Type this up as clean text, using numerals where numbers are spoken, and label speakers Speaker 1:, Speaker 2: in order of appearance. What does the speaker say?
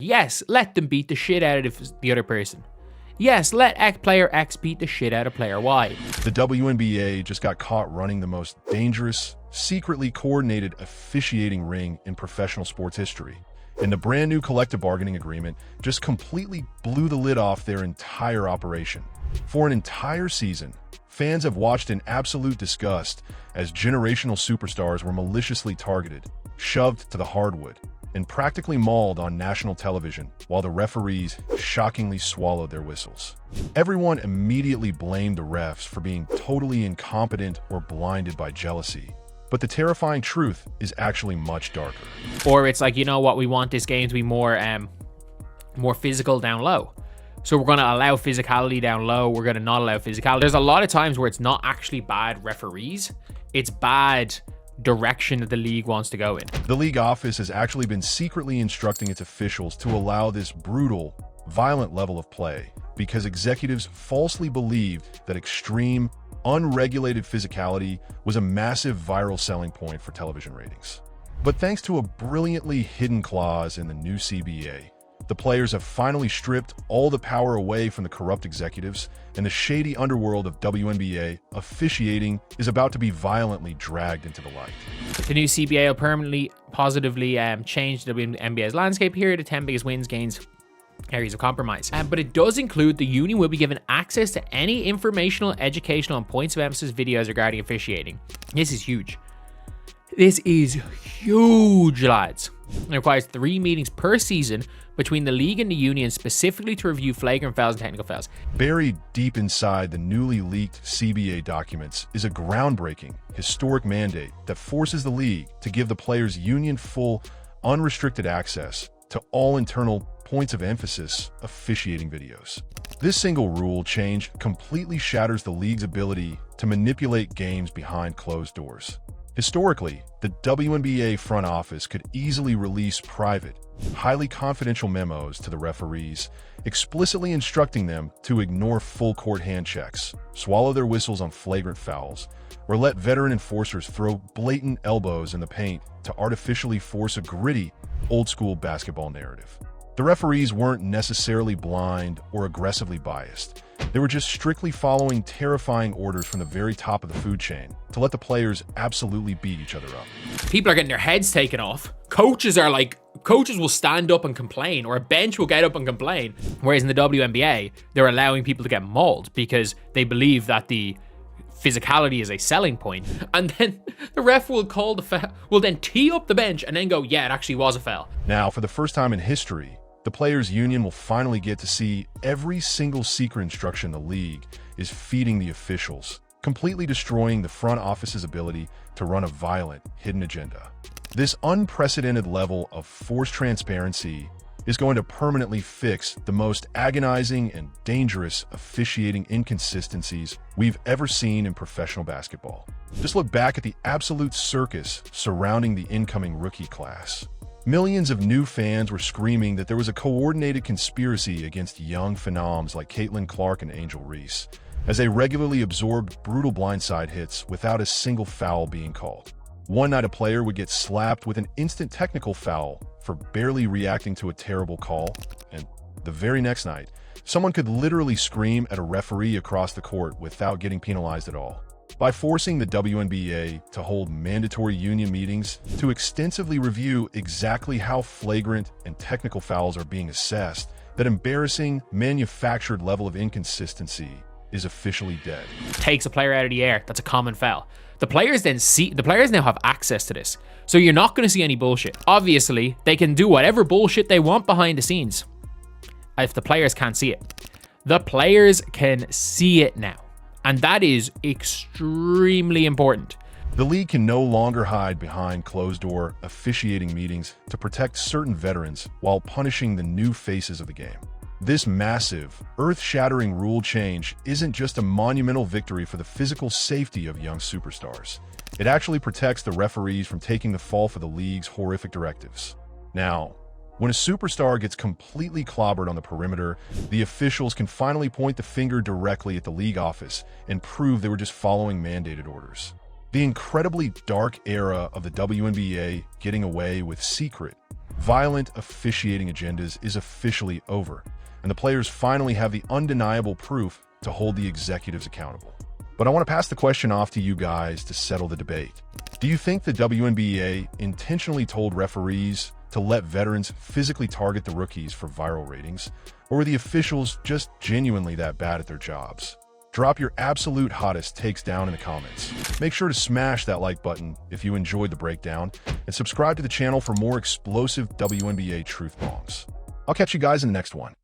Speaker 1: Yes, let them beat the shit out of the other person. Yes, let player X beat the shit out of player Y.
Speaker 2: The WNBA just got caught running the most dangerous, secretly coordinated officiating ring in professional sports history. And the brand new collective bargaining agreement just completely blew the lid off their entire operation. For an entire season, fans have watched in absolute disgust as generational superstars were maliciously targeted, shoved to the hardwood, and practically mauled on national television while the referees shockingly swallowed their whistles. Everyone immediately blamed the refs for being totally incompetent or blinded by jealousy. But the terrifying truth is actually much darker.
Speaker 1: Or it's like, you know what, we want this game to be more physical down low. So we're going to allow physicality down low. We're going to not allow physicality. There's a lot of times where it's not actually bad referees. It's bad direction that the league wants to go in.
Speaker 2: The league office has actually been secretly instructing its officials to allow this brutal, violent level of play because executives falsely believed that extreme, unregulated physicality was a massive viral selling point for television ratings. But thanks to a brilliantly hidden clause in the new CBA, the players have finally stripped all the power away from the corrupt executives, and the shady underworld of WNBA officiating is about to be violently dragged into the light.
Speaker 1: The new CBA will permanently, positively change the WNBA's landscape here. The 10 biggest wins, gains, areas of compromise. But it does include the union will be given access to any informational, educational, and points of emphasis videos regarding officiating. This is huge. This is huge, lads. It requires 3 meetings per season between the league and the union specifically to review flagrant fouls and technical fouls.
Speaker 2: Buried deep inside the newly leaked CBA documents is a groundbreaking, historic mandate that forces the league to give the players union full, unrestricted access to all internal points of emphasis officiating videos. This single rule change completely shatters the league's ability to manipulate games behind closed doors. Historically, the WNBA front office could easily release private, highly confidential memos to the referees, explicitly instructing them to ignore full court hand checks, swallow their whistles on flagrant fouls, or let veteran enforcers throw blatant elbows in the paint to artificially force a gritty, old-school basketball narrative. The referees weren't necessarily blind or aggressively biased. They were just strictly following terrifying orders from the very top of the food chain to let the players absolutely beat each other up.
Speaker 1: People are getting their heads taken off. Coaches will stand up and complain, or a bench will get up and complain. Whereas in the WNBA, they're allowing people to get mauled because they believe that the physicality is a selling point. And then the ref will call the foul, will then tee up the bench and then go, yeah, it actually was a foul.
Speaker 2: Now, for the first time in history, the players' union will finally get to see every single secret instruction the league is feeding the officials, completely destroying the front office's ability to run a violent, hidden agenda. This unprecedented level of forced transparency is going to permanently fix the most agonizing and dangerous officiating inconsistencies we've ever seen in professional basketball. Just look back at the absolute circus surrounding the incoming rookie class. Millions of new fans were screaming that there was a coordinated conspiracy against young phenoms like Caitlin Clark and Angel Reese, as they regularly absorbed brutal blindside hits without a single foul being called. One night a player would get slapped with an instant technical foul for barely reacting to a terrible call, and the very next night, someone could literally scream at a referee across the court without getting penalized at all. By forcing the WNBA to hold mandatory union meetings to extensively review exactly how flagrant and technical fouls are being assessed, that embarrassing, manufactured level of inconsistency is officially dead.
Speaker 1: Takes a player out of the air, that's a common foul. The players now have access to this. So you're not going to see any bullshit. Obviously, they can do whatever bullshit they want behind the scenes if the players can't see it. The players can see it now. And that is extremely important.
Speaker 2: The league can no longer hide behind closed-door officiating meetings to protect certain veterans while punishing the new faces of the game. This massive, earth-shattering rule change isn't just a monumental victory for the physical safety of young superstars. It actually protects the referees from taking the fall for the league's horrific directives. Now, when a superstar gets completely clobbered on the perimeter, the officials can finally point the finger directly at the league office and prove they were just following mandated orders. The incredibly dark era of the WNBA getting away with secret, violent officiating agendas is officially over, and the players finally have the undeniable proof to hold the executives accountable. But I want to pass the question off to you guys to settle the debate. Do you think the WNBA intentionally told referees to let veterans physically target the rookies for viral ratings, or were the officials just genuinely that bad at their jobs? Drop your absolute hottest takes down in the comments. Make sure to smash that like button if you enjoyed the breakdown, and subscribe to the channel for more explosive WNBA truth bombs. I'll catch you guys in the next one.